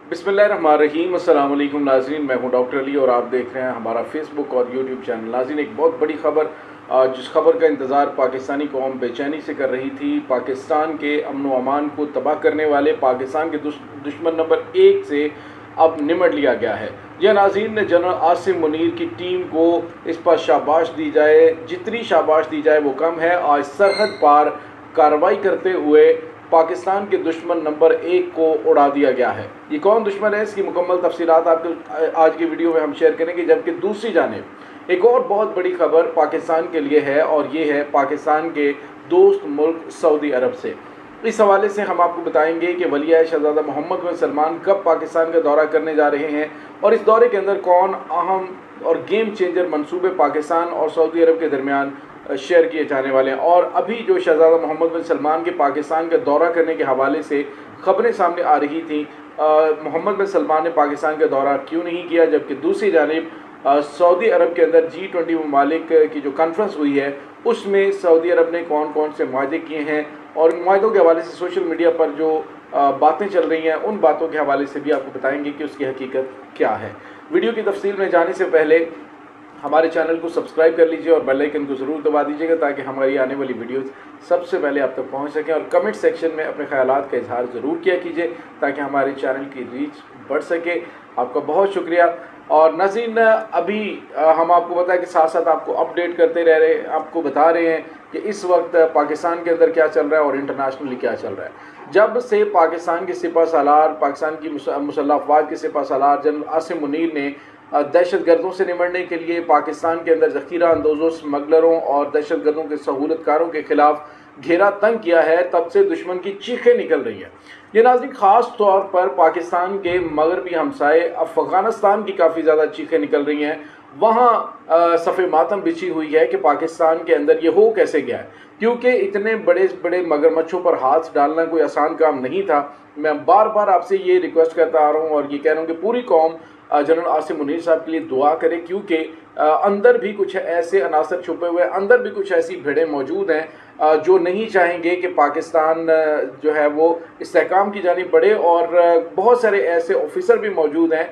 बिस्मिल्लाहिर्रहमानिर्रहीम। अस्सलाम वालेकुम नाज़रीन, मैं हूं डॉक्टर अली और आप देख रहे हैं हमारा फेसबुक और यूट्यूब चैनल। नाज़रीन, एक बहुत बड़ी खबर, जिस खबर का इंतज़ार पाकिस्तानी कौम बेचैनी से कर रही थी, पाकिस्तान के अमन व अमान को तबाह करने वाले पाकिस्तान के दुश्मन नंबर 1 से अब निमट लिया गया है। यह नाज़रीन, जनरल आसिम मुनीर की टीम को इस पर शाबाश दी जाए, जितनी शाबाश दी जाए वो कम है। आज सरहद पार कार्रवाई करते हुए पाकिस्तान के दुश्मन नंबर 1 को उड़ा दिया गया है। ये कौन दुश्मन है, इसकी मुकम्मल तफसीलात आपको आज की वीडियो में हम शेयर करेंगे। जबकि दूसरी जानिब एक और बहुत बड़ी खबर पाकिस्तान के लिए है और ये है पाकिस्तान के दोस्त मुल्क सऊदी अरब से। इस हवाले से हम आपको बताएंगे कि वली-ए शहज़ादा मोहम्मद बिन सलमान कब पाकिस्तान का दौरा करने जा रहे हैं और इस दौरे के अंदर कौन अहम और गेम चेंजर मंसूबे पाकिस्तान और सऊदी अरब के दरमियान शेयर किए जाने वाले हैं। और अभी जो शहज़ादा मोहम्मद बिन सलमान के पाकिस्तान का दौरा करने के हवाले से खबरें सामने आ रही थी, मोहम्मद बिन सलमान ने पाकिस्तान का दौरा क्यों नहीं किया, जबकि दूसरी जानिब सऊदी अरब के अंदर G20 ममालिक की जो कॉन्फ्रेंस हुई है उसमें सऊदी अरब ने कौन कौन से मुआहदे किए हैं और इन मुआहदों के हवाले से सोशल मीडिया पर जो बातें चल रही हैं उन बातों के हवाले से भी आपको बताएंगे कि उसकी हकीकत क्या है। वीडियो की तफसील में जाने से पहले हमारे चैनल को सब्सक्राइब कर लीजिए और बेल आइकन को ज़रूर दबा दीजिएगा ताकि हमारी आने वाली वीडियोस सबसे पहले आप तक पहुंच सकें। और कमेंट सेक्शन में अपने ख्यालात का इजहार ज़रूर किया कीजिए ताकि हमारे चैनल की रीच बढ़ सके। आपका बहुत शुक्रिया। और नाज़रीन, अभी हम आपको बताएं कि साथ साथ आपको अपडेट करते रह रहे हैं, आपको बता रहे हैं कि इस वक्त पाकिस्तान के अंदर क्या चल रहा है और इंटरनेशनली क्या चल रहा है। जब से पाकिस्तान के सिपह सालार, पाकिस्तान की मुसल्लह अफवाज के सिपह सालार जनरल आसिम मुनीर ने दहशत गर्दों से निमटने के लिए पाकिस्तान के अंदर ज़ख़ीरा अंदोज़ों, स्मगलरों और दहशत गर्दों के सहूलतकारों के ख़िलाफ़ घेरा तंग किया है, तब से दुश्मन की चीखें निकल रही हैं। ये नाज़रीन, ख़ास तौर पर पाकिस्तान के मगरबी हमसाए अफ़गानिस्तान की काफ़ी ज़्यादा चीखें निकल रही हैं। वहाँ सफ़े मातम बिछी हुई है कि पाकिस्तान के अंदर ये हो कैसे गया है, क्योंकि इतने बड़े बड़े मगरमच्छों पर हाथ डालना कोई आसान काम नहीं था। मैं बार बार आपसे ये रिक्वेस्ट करता आ रहा हूँ और ये कह रहा हूँ कि पूरी कौम जनरल आसिम मुनीर साहब के लिए दुआ करें, क्योंकि अंदर भी कुछ ऐसे अनासर छुपे हुए, अंदर भी कुछ ऐसी भिड़ें मौजूद हैं जो नहीं चाहेंगे कि पाकिस्तान जो है वो इस्तेहकाम की जानिब बढ़े। और बहुत सारे ऐसे ऑफिसर भी मौजूद हैं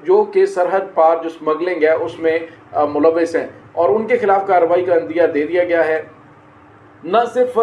जो कि सरहद पार जो स्मगलिंग है उसमें मुलव्वस हैं और उनके खिलाफ कार्रवाई का अंदिया दे दिया गया है। न सिर्फ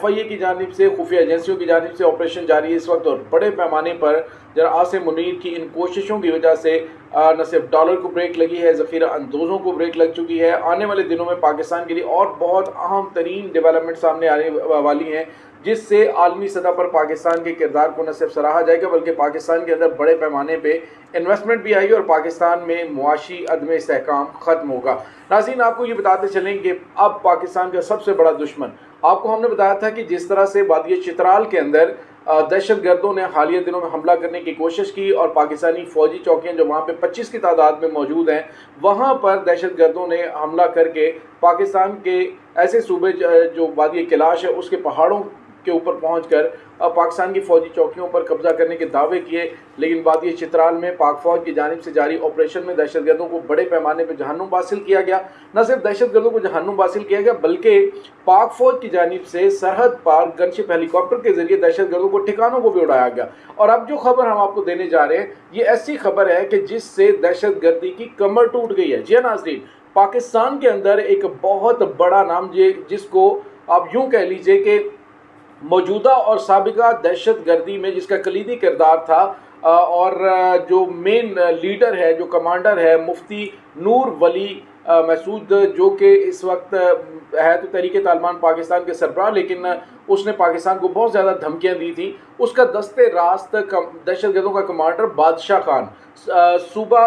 FIA की जानिब से, खुफिया एजेंसियों की जानिब से ऑपरेशन जारी है इस वक्त और बड़े पैमाने पर जनरल आसिम मुनीर की इन कोशिशों की वजह से न सिर्फ डॉलर को ब्रेक लगी है, ज़ख़ीरा अंदोज़ों को ब्रेक लग चुकी है। आने वाले दिनों में पाकिस्तान के लिए और बहुत अहम तरीन डेवलपमेंट सामने आने वाली हैं, जिससे आलमी सतह पर पाकिस्तान के किरदार को न सिर्फ सराहा जाएगा बल्कि पाकिस्तान के अंदर बड़े पैमाने पे इन्वेस्टमेंट भी आएगी और पाकिस्तान में मुआशी अदम इस्तेहकाम ख़त्म होगा। नाज़रीन, आपको ये बताते चलें कि अब पाकिस्तान का सबसे बड़ा दुश्मन, आपको हमने बताया था कि जिस तरह से वादी चित्राल के अंदर दहशत गर्दों ने हालिया दिनों में हमला करने की कोशिश की और पाकिस्तानी फ़ौजी चौकियाँ जो वहाँ पे 25 की तादाद में मौजूद हैं, वहाँ पर दहशत गर्दों ने हमला करके पाकिस्तान के ऐसे सूबे जो वादी कैलाश है उसके पहाड़ों के ऊपर पहुंचकर पाकिस्तान की फ़ौजी चौकियों पर कब्जा करने के दावे किए। लेकिन वादी चित्राल में पाक फ़ौज की जानिब से जारी ऑपरेशन में दहशत गर्दों को बड़े पैमाने पर जहन्नुम हासिल किया गया। न सिर्फ दहशत गर्दों को जहन्नुम हासिल किया गया बल्कि पाक फ़ौज की जानिब से सरहद पार गनशिप हेलीकॉप्टर के जरिए दहशत गर्दों को ठिकानों को भी उड़ाया गया। और अब जो खबर हम आपको देने जा रहे हैं ये ऐसी खबर है कि जिससे दहशत गर्दी की कमर टूट गई है। जी नाज़रीन, पाकिस्तान के अंदर एक बहुत बड़ा नाम जिसको आप यूँ कह लीजिए कि मौजूदा और साबिका दहशत गर्दी में जिसका कलीदी किरदार था और जो मेन लीडर है, जो कमांडर है, मुफ्ती नूर वली मसूद, जो कि इस वक्त है तो तहरीक तालिबान पाकिस्तान के सरबराह, लेकिन उसने पाकिस्तान को बहुत ज़्यादा धमकियां दी थी। उसका दस्ते रास्त दहशत गर्दों का कमांडर बादशाह खान, सूबा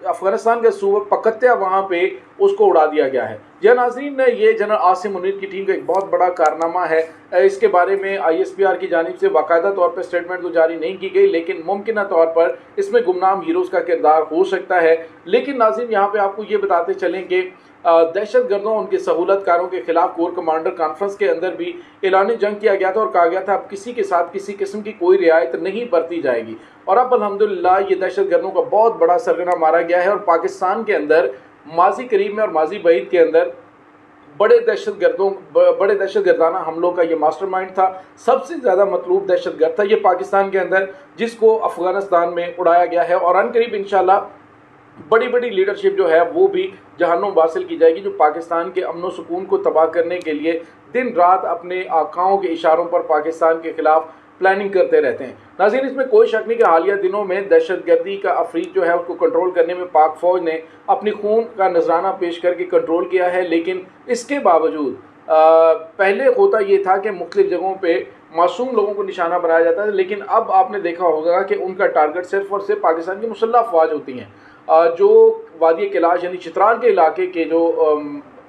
अफगानिस्तान का सूबा पकत्या, वहाँ पे उसको उड़ा दिया गया है। यह नाज़रीन, ये जनरल आसिम मुनीर की टीम का एक बहुत बड़ा कारनामा है। इसके बारे में ISPR की जानिब से बाकायदा तौर पर स्टेटमेंट तो जारी नहीं की गई, लेकिन मुमकिन तौर पर इसमें गुमनाम हीरोज़ का किरदार हो सकता है। लेकिन नाज़रीन, यहाँ पे आपको ये बताते चलें कि दहशत गर्दों, उनके सहूलतकारों के खिलाफ कोर कमांडर कॉन्फ्रेंस के अंदर भी ऐलान जंग किया गया था और कहा गया था अब किसी के साथ किसी किस्म की कोई रियायत नहीं बरती जाएगी। और अब अल्हम्दुलिल्लाह ये दहशत गर्दों का बहुत बड़ा सरगना मारा गया है और पाकिस्तान के अंदर माजी करीब में और माजी बईद के अंदर बड़े दहशत गर्दाना हमलों का ये मास्टर माइंड था, सबसे ज़्यादा मतलूब दहशत गर्द था ये पाकिस्तान के अंदर, जिसको अफ़गानिस्तान में उड़ाया गया है। और अनकरीब इंशाल्लाह बड़ी बड़ी लीडरशिप जो है वो भी जहन्नुम हासिल की जाएगी, जो पाकिस्तान के अमन सुकून को तबाह करने के लिए दिन रात अपने आकाओं के इशारों पर पाकिस्तान के खिलाफ प्लानिंग करते रहते हैं। नाज़रीन, इसमें कोई शक नहीं कि हालिया दिनों में दहशतगर्दी का अफरीक जो है उसको कंट्रोल करने में पाक फ़ौज ने अपनी खून का नजराना पेश करके कंट्रोल किया है। लेकिन इसके बावजूद पहले होता ये था कि मुख्तलिफ जगहों पे मासूम लोगों को निशाना बनाया जाता है, लेकिन अब आपने देखा होगा कि उनका टारगेट सिर्फ और सिर्फ पाकिस्तान की मुसल्लह अफवाज होती हैं। जो वादी कैलाश यानी चित्राल के इलाके के जो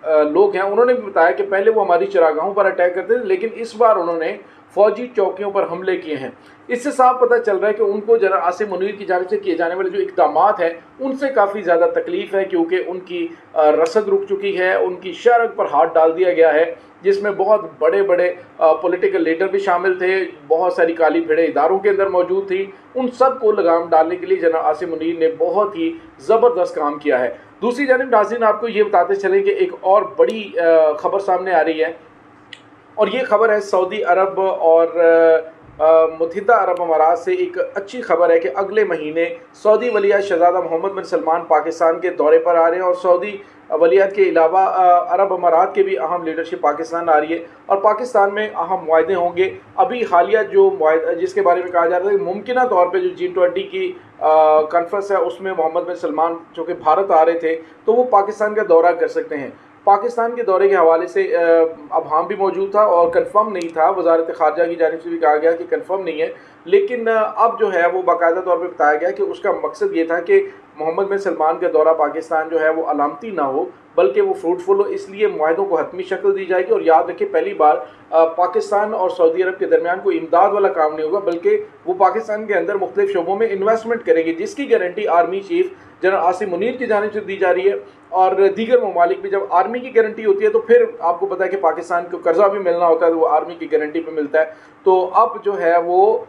लोग हैं, उन्होंने भी बताया कि पहले वो हमारी चरागाहों पर अटैक करते थे, लेकिन इस बार उन्होंने फौजी चौकियों पर हमले किए हैं। इससे साफ पता चल रहा है कि उनको जनरल आसिम मुनीर की जानिब से किए जाने वाले जो इक़दामात हैं उनसे काफ़ी ज़्यादा तकलीफ़ है, क्योंकि उनकी रसद रुक चुकी है, उनकी शरक पर हाथ डाल दिया गया है, जिसमें बहुत बड़े बड़े पॉलिटिकल लीडर भी शामिल थे, बहुत सारी काली भेड़ें इदारों के अंदर मौजूद थी। उन सब को लगाम डालने के लिए जनरल आसिम मुनीर ने बहुत ही ज़बरदस्त काम किया है। दूसरी जानिब नाज़रीन, आपको ये बताते चलें कि एक और बड़ी खबर सामने आ रही है, और ये खबर है सऊदी अरब और मुत्तहिदा अरब अमारात से। एक अच्छी खबर है कि अगले महीने सऊदी वलीअहद शहज़ादा मोहम्मद बिन सलमान पाकिस्तान के दौरे पर आ रहे हैं, और सऊदी वलीअहद के अलावा अरब अमारात के भी अहम लीडरशिप पाकिस्तान आ रही है, और पाकिस्तान में अहम मुआहदे होंगे। अभी हालिया जो मुआहदा जिसके बारे में कहा जा रहा है मुमकिन तौर पर जो G20 की कॉन्फ्रेंस है उसमें मोहम्मद बिन सलमान जो कि भारत आ रहे थे, तो वो पाकिस्तान का दौरा कर सकते हैं। पाकिस्तान के दौरे के हवाले से अबहाम भी मौजूद था और कंफर्म नहीं था, वजारत ख़ारजा की जानिब से भी कहा गया कि कंफर्म नहीं है, लेकिन अब जो है वो बाकायदा तौर पे बताया गया कि उसका मकसद ये था कि मोहम्मद बिन सलमान का दौरा पाकिस्तान जो है वो अलामती ना हो, बल्कि वो फ्रूटफुल हो, इसलिए मुआहदों को हतमी शक्ल दी जाएगी। और याद रखिए, पहली बार पाकिस्तान और सऊदी अरब के दरमियान कोई इमदाद वाला काम नहीं होगा, बल्कि वो पाकिस्तान के अंदर मुख्तलिफ शोबों में इन्वेस्टमेंट करेंगे, जिसकी guarantee army chief general Asim Munir की जानिब से दी जा रही है। और दीगर ममालिक भी जब आर्मी की गारंटी होती है तो फिर आपको पता है कि पाकिस्तान को कर्जा भी मिलना होता है, तो वो आर्मी की गारंटी पे मिलता है। तो अब जो है वो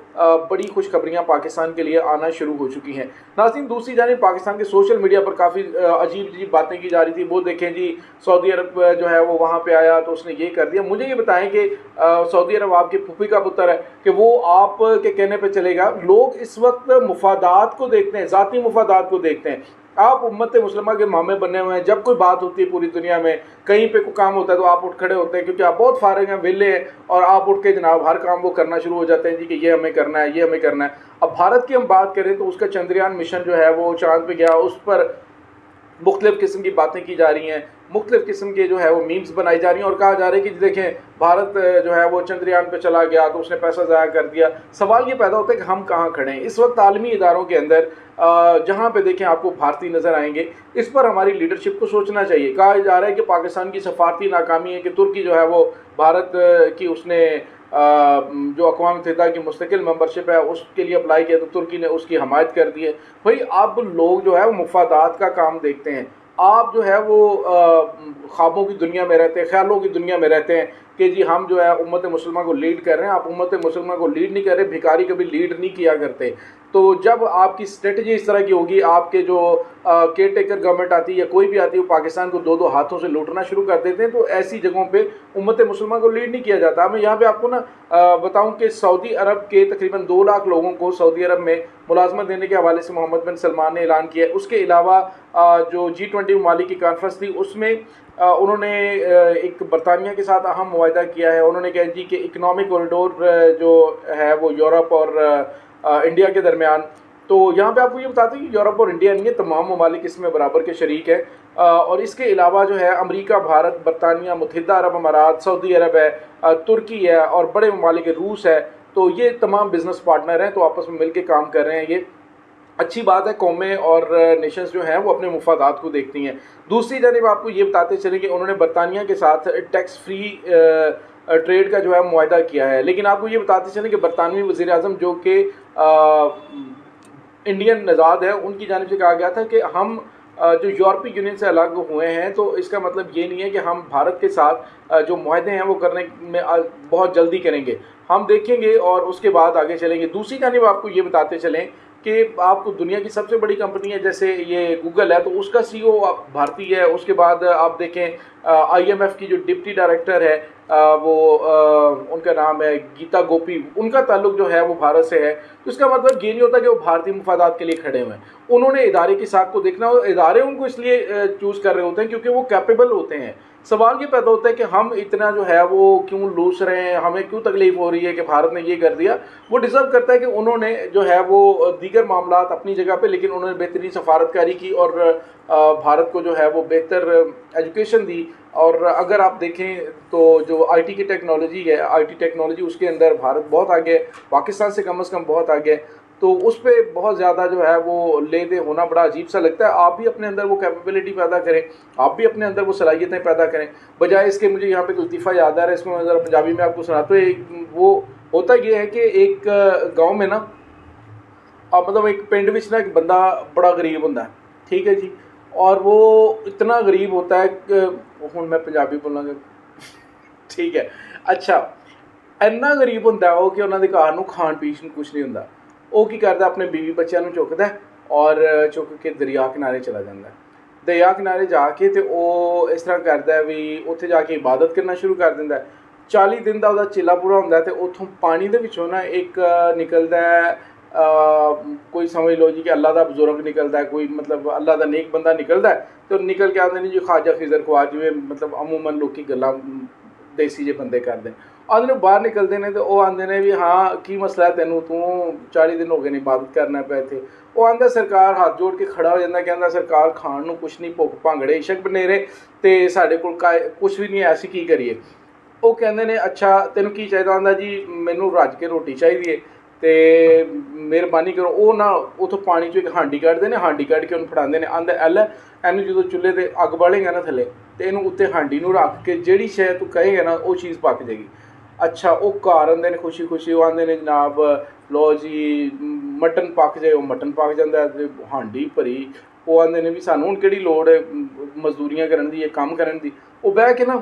बड़ी खुशखबरियाँ पाकिस्तान के लिए आना शुरू हो चुकी हैं। नाज़रीन, दूसरी जानिब पाकिस्तान के सोशल मीडिया पर काफ़ी अजीब अजीब बातें की जा रही थी। वो देखें जी, सऊदी अरब जो है वो वहाँ पे आया तो उसने ये कर दिया। मुझे ये बताएं कि सऊदी अरब आपके फूफी का पुत्र है कि वो आप के कहने पे चलेगा। लोग इस वक्त मुफादात को देखते हैं, ज़ाती मुफादात को देखते हैं। आप उम्मत मुस्लिमा के मामे बने हुए हैं, जब कोई बात होती है पूरी दुनिया में, कहीं पे कोई काम होता है तो आप उठ खड़े होते हैं, क्योंकि आप बहुत फारिग हैं, विले हैं, और आप उठ के जनाब हर काम वो करना शुरू हो जाते हैं जी कि ये हमें करना है, ये हमें करना है। अब भारत की हम बात करें तो उसका चंद्रयान मिशन जो है वो चांद पे गया, उस पर मुख्तलिफ़ किस्म की बातें की जा रही हैं, मुख्तलिफ़ किस्म के जो है वो मीम्स बनाई जा रही हैं, और कहा जा रहा है कि देखें भारत जो है वो चंद्रयान पे चला गया तो उसने पैसा ज़ाया कर दिया। सवाल ये पैदा होता है कि हम कहाँ खड़े हैं इस वक्त आलमी इदारों के अंदर, जहाँ पे देखें आपको भारतीय नज़र आएंगे। इस पर हमारी लीडरशिप को सोचना चाहिए। कहा जा रहा है कि पाकिस्तान की सफारती नाकामी है कि तुर्की जो है वो भारत की उसने जो अक़वाम मुत्तहिदा की मुस्तकिल मेंबरशिप है उसके लिए अप्लाई किया तो तुर्की ने उसकी हमायत कर दी है। भाई अब लोग जो है वो मुफादात का काम देखते हैं, आप जो है वो ख्वाबों की दुनिया में रहते हैं, ख्यालों की दुनिया में रहते हैं कि जी हम जो है उम्मत मुसलमान को लीड कर रहे हैं। आप उम्मत मुसलमान को लीड नहीं कर रहे, भिखारी कभी लीड नहीं किया करते। तो जब आपकी स्ट्रेटजी इस तरह की होगी, आपके जो केयर टेकर गवर्नमेंट आती है या कोई भी आती है वो पाकिस्तान को दो दो हाथों से लूटना शुरू कर देते हैं, तो ऐसी जगहों पे उम्मत मुसलमान को लीड नहीं किया जाता। मैं यहाँ पे आपको ना बताऊँ कि सऊदी अरब के तकरीबन 2 लाख लोगों को सऊदी अरब में मुलाजमत देने के हवाले से मोहम्मद बिन सलमान ने ऐलान किया है। उसके अलावा जो G20 ममालिक की कॉन्फ्रेंस थी उसमें उन्होंने एक बरतानिया के साथ अहम मुआहदा किया है। उन्होंने कहा जी कि इकनॉमिक कॉरिडोर जो है वो यूरोप और इंडिया के दरमियान, तो यहाँ पे आपको ये बताते हैं कि यूरोप और इंडिया नहीं है, तमाम ममालिक इसमें बराबर के शरीक है। और इसके अलावा जो है अमेरिका, भारत, बरतानिया, मुत्तहिदा अरब अमारात, सऊदी अरब है, तुर्की है और बड़े ममालिक रूस है, तो ये तमाम बिजनेस पार्टनर हैं, तो आपस में मिलकर काम कर रहे हैं। ये अच्छी बात है। कौमें और नेशंस जो हैं वो अपने मुफादात को देखती हैं। दूसरी जानिब आपको ये बताते चले कि उन्होंने बरतानिया के साथ टैक्स फ्री ट्रेड का जो है मुआहदा किया है। लेकिन आपको ये बताते चले कि बरतानवी वज़ीर आज़म जो कि इंडियन नज़ाद है, उनकी जानिब से कहा गया था कि हम जो यूरोपीय यूनियन से अलग हुए हैं तो इसका मतलब ये नहीं है कि हम भारत के साथ जो मुआहदे हैं वो करने में बहुत जल्दी करेंगे, हम देखेंगे और उसके बाद आगे चलेंगे। दूसरी जानिब आपको ये बताते चलें کہ آپ کو دنیا کی سب سے بڑی कंपनी है जैसे ये गूगल है तो उसका CEO भारतीय है, उसके बाद आप देखें IMF की जो डिप्टी डायरेक्टर है वो उनका नाम है गीता गोपी, उनका ताल्लुक जो है वो भारत से है। तो इसका मतलब ये नहीं होता कि वो भारतीय मुफादात के लिए खड़े हुए हैं, उन्होंने इदारे की साख को देखना, और इदारे उनको इसलिए चूज़ कर रहे होते हैं क्योंकि वो कैपेबल होते हैं। सवाल ये पैदा होता है कि हम इतना जो है वो क्यों लूस रहे हैं, हमें क्यों तकलीफ हो रही है कि भारत ने ये कर दिया। वो डिज़र्व करता है कि उन्होंने जो है वो दीगर मामलात अपनी जगह पे, लेकिन उन्होंने बेहतरीन सफारतकारी की और भारत को जो है वो बेहतर एजुकेशन दी। और अगर आप देखें तो जो आईटी की टेक्नोलॉजी है, आईटी टेक्नोलॉजी उसके अंदर भारत बहुत आगे है, पाकिस्तान से कम बहुत आगे है। तो उस पर बहुत ज़्यादा जो है वो ले दे होना बड़ा अजीब सा लगता है। आप भी अपने अंदर वो कैपेबिलिटी पैदा करें, आप भी अपने अंदर वो सलाहियतें पैदा करें, बजाय इसके। मुझे यहाँ पे लतीफ़ा याद आ रहा है, इसमें मैं ज़रा पंजाबी में आपको सुनाता हूँ। वो होता ये है कि एक गाँव में ना मतलब एक पिंड विच ना एक बंदा बड़ा गरीब होता है, ठीक है जी, और वो इतना गरीब होता है कि हुण मैं पंजाबी बोलांगा ठीक है, अच्छा, इन्ना गरीब होंदा है वो कि उन्होंने घर नूं खाण पीण कुछ नहीं होंदा। वो की करता अपने बीवी बच्चों ਨੂੰ चुकता और चुक के दरिया किनारे चला जाता है। दरिया किनारे जाके तो वो इस तरह करता है भी उत्थे जाके इबादत करना शुरू कर देंदा है। 40 दिन का उसका चेला पूरा होंदा है। तो उत्थों पानी दे विचों ना एक निकलता है कोई समझ लो जी कि अल्लाह का बुजुर्ग निकलता है, कोई मतलब अल्लाह का नेक बंदा निकलता है। तो निकल के आते नहीं जी ख्वाजा खिजर ख्वाज जिवें मतलब अमूमन लोग गल्लां देसी जे बंदे करते हैं। आदमी बाहर निकलते हैं तो वह आते हैं भी हाँ की मसला है तेनों, तू 40 दिन हो गए इबादत करना पे इत्थे। वो आंदा सरकार हाथ जोड़ के खड़ा हो जाता, कहता सरकार खाण नूं कुछ नहीं, भुख भांगड़े इशक बनेरे ते साडे कोल कुछ भी नहीं है, असीं की करिए। वो कहते हैं अच्छा तेनों की चाहिए, आंदा जी मैनूं रज के रोटी चाहिए ते मेहरबानी करो। वो ना उतों पानी चो एक हांडी कढ़ते हैं, हांडी कढ़ के उन्हें फड़ाते हैं, आंदा एल इनू जो चुल्हे ते अग बालेगा ना थले तो इनू उत्ते हांडी नूं रख के जिहड़ी शै तू कहेगा ना वो चीज़ पक जाएगी। अच्छा वो घर आते हैं खुशी खुशी, वो आते हैं जनाब लो जी मटन पक जाए, वो मटन पक जाता है, हांडी भरी। वो आते हैं भी सानूं हुण किहड़ी लोड़ है मजदूरियां करन दी, काम करन दी। वो बह के ना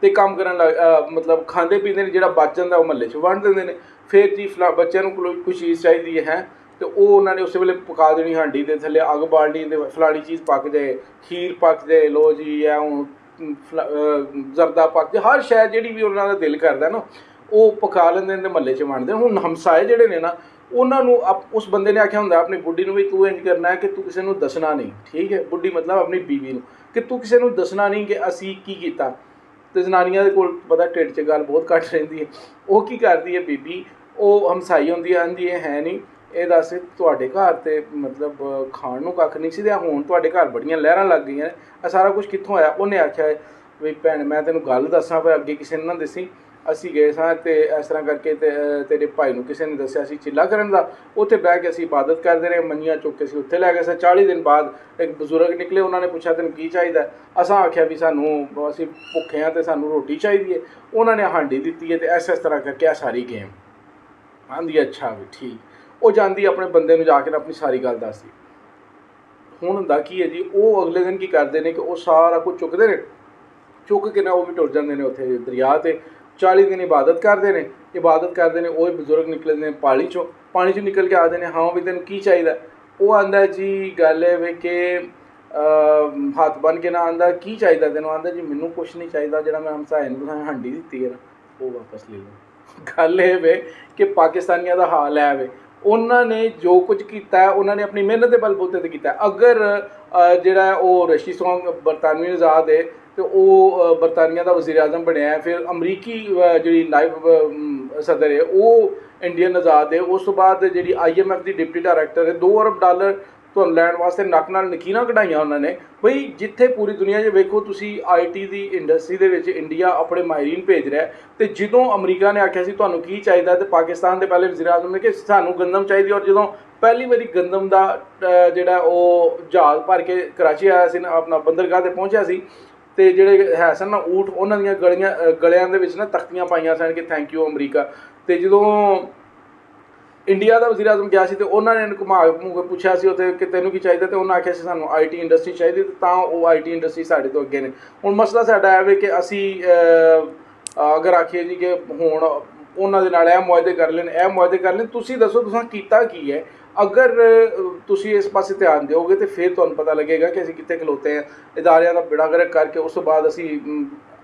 ते काम करन लग मतलब खांदे पींदे ने, जिहड़ा बच जांदा वो महल्ले च वंड दिंदे ने। फिर जी बच्चों को कोई चीज़ चाहिए है तो वो उन्होंने उस वेले पका देनी, हांडी दे थले अग बालनी ते फलानी चीज़ पक जाए, खीर पक जाए, लो जी है हुण जरदा पक जाए, हर शै जिहड़ी भी उन्होंने दिल करदा ना वो पका लेंदे ने, महल्ले च वंडदे। हुण हमसाए जिहड़े ने ना उन्होंने उस बंदे ने आख्या हुंदा अपनी बुढ़ी नूं भी तू इंज करना है कि तू किसी नूं दसना नहीं, ठीक है, बुढ़ी मतलब अपनी बीवी नूं, कि तू किसी नूं दसना नहीं कि असीं की कीता। तो जनानियां दे कोल पता ढिड च गल बहुत घट रहिंदी है। वो की करदी है बीबी, वो हमसाई होंदी है, आंदी है नहीं ये दस तुहाडे घर ते मतलब खाण नूं कख नहीं सी ते हुण तुहाडे घर बड़ियां लहरां लग गईयां ने, सारा कुछ कित्थों आया। उन्हें आख्या भी भैन मैं तैनूं गल दसां पर अगे किसी ने ना दसी, असीं गए सां ते इस तरह करके तेरे भाई नूं किसी ने दस्सिया सी चिल्ला करन दा, उत्थे बह के असीं इबादत करदे रहे, मंजियां चुक के असीं उत्थे लै गए सां। 40 दिन बाद एक बजुर्ग निकले, उन्होंने पूछा तैनूं की चाहिदा, असां आख्या भी सानूं असीं भुखे हाँ ते सानूं रोटी चाहिदी है। उन्होंने हांडी दित्ती है ते इस तरह करके सारी गेम आंदी। अच्छा भी ठीक, वो जाती अपने बंदे नूं जाके अपनी सारी गल दसदी। हुण हुंदा की है जी, वो अगले दिन की करते हैं कि वो सारा कुछ चुकते हैं, चुक के ना वो भी टुर जाते हैं उत्थे दरिया ते। 40 दिन इबादत करते हैं, वो बजुर्ग निकलते हैं पानी चो निकल के आते हैं, हाँ भी तेन की चाहिए। वो आंदा जी गल है कि हाथ बन के ना आंदा की चाहिए तेनों, आंदा जी मैनू कुछ नहीं चाहिए, जो मैं हमसाए नूं हांडी दी है ना वो वापस ले लो। गल ये वे कि पाकिस्तानियों का हाल है वे, उन्होंने जो कुछ किया है उन्होंने अपनी मेहनत के बलबूते ते किया। अगर जिहड़ा वो रशी सुनक बरतानवी आज़ाद है तो वो बरतानिया का वज़ीर आज़म बनया है, फिर अमरीकी जी नायब सदर है वो इंडियन आज़ाद है, उस तो बाद जी IMF की डिप्टी डायरैक्टर है। $2 अरब तो लैण वास्ते नक नाल नकीरां कढ़ाइयां उन्होंने। बई जिथे पूरी दुनिया 'च वेखो तुसी IT की इंडस्ट्री दे विच इंडिया अपने माहिरीन भेज रहा है, तो जदों अमरीका ने आख्या सी तुहानूं की चाहिए तो पाकिस्तान के पहले वज़ीर आज़म ने कि सानूं गंदम चाहिए, और जदों पहली बारी गंदम का जिहड़ा वो जहाज़ भर के कराची आया सी अपना बंदरगाह ते पहुंचा सी, तो जिहड़े है सन ना ऊँट उन्हां दीयां गलियां दे विच ना तख्तियां पाइयां सन कि थैंक यू अमरीका। तो जदों इंडिया का वज़ीर आज़म गया सी तो उन्होंने घुमा घूम पूछा सी उत्थे कि तेनों की चाहिए, तो उन्हें आख्या सी सानूं IT इंडस्ट्री चाहिए, तो वो IT इंडस्ट्री साडे तो अगे ने। हुण मसला साडा है कि असी अगर आखिए जी कि हुण उन्हां दे नाल मुआहदे कर लेन, मुआहदे कर लेन, तुसीं दसो तुसां कीता की है। اگر ਤੁਸੀਂ ਇਸ ਪਾਸੇ ਧਿਆਨ ਦਿਓਗੇ ਤੇ ਫਿਰ ਤੁਹਾਨੂੰ ਪਤਾ ਲੱਗੇਗਾ ਕਿ ਅਸੀਂ ਕਿੱਥੇ ਖਲੋਤੇ ਹਾਂ। اداریاں ਦਾ ਬੇੜਾ ਗਰਕ ਕਰਕੇ ਉਸ ਤੋਂ ਬਾਅਦ ਅਸੀਂ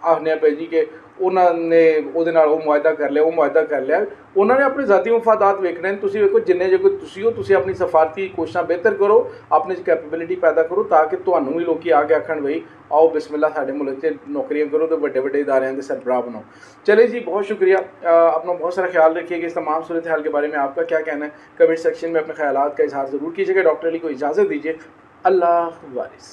ਆਖਦੇ ਪਏ ਜੀ ਕਿ ਉਹਨਾਂ ਨੇ ਉਹਦੇ ਨਾਲ ਉਹ ਮੁਆਹਦਾ ਕਰ ਲਿਆ, ਉਹ ਮੁਆਹਦਾ ਕਰ ਲਿਆ। ਉਹਨਾਂ ਨੇ ਆਪਣੇ ذاتی ਮਫਾਦਾਤ ਵੇਖਣੇ ਨੇ। ਤੁਸੀਂ ਵੇਖੋ ਜਿੰਨੇ ਜੇ ਕੋਈ ਤੁਸੀਂ ਹੋ, ਤੁਸੀਂ ਆਪਣੀ ਸਫਾਰਤੀ ਕੋਸ਼ਿਸ਼ਾਂ ਬਿਹਤਰ ਕਰੋ, ਆਪਣੇ 'ਚ ਕੈਪੇਬਿਲਿਟੀ ਪੈਦਾ ਕਰੋ ਤਾਂ ਕਿ ਤੁਹਾਨੂੰ ਵੀ ਲੋਕੀ ਆ ਕੇ ਆਖਣ ਬਈ आओ बिस्मिल्लाह साढ़े मुल्क से नौकरियाँ करो तो बड़े बड़े इदारे के सरबराह बनो। चले जी, बहुत शुक्रिया। अपना बहुत सारा ख्याल रखिएगा। इस तमाम सूरत हाल के बारे में आपका क्या कहना है कमेंट सेक्शन में अपने ख्यालात का इजहार ज़रूर कीजिएगा। डॉक्टर अली को इजाज़त दीजिए। अल्लाह वारिस।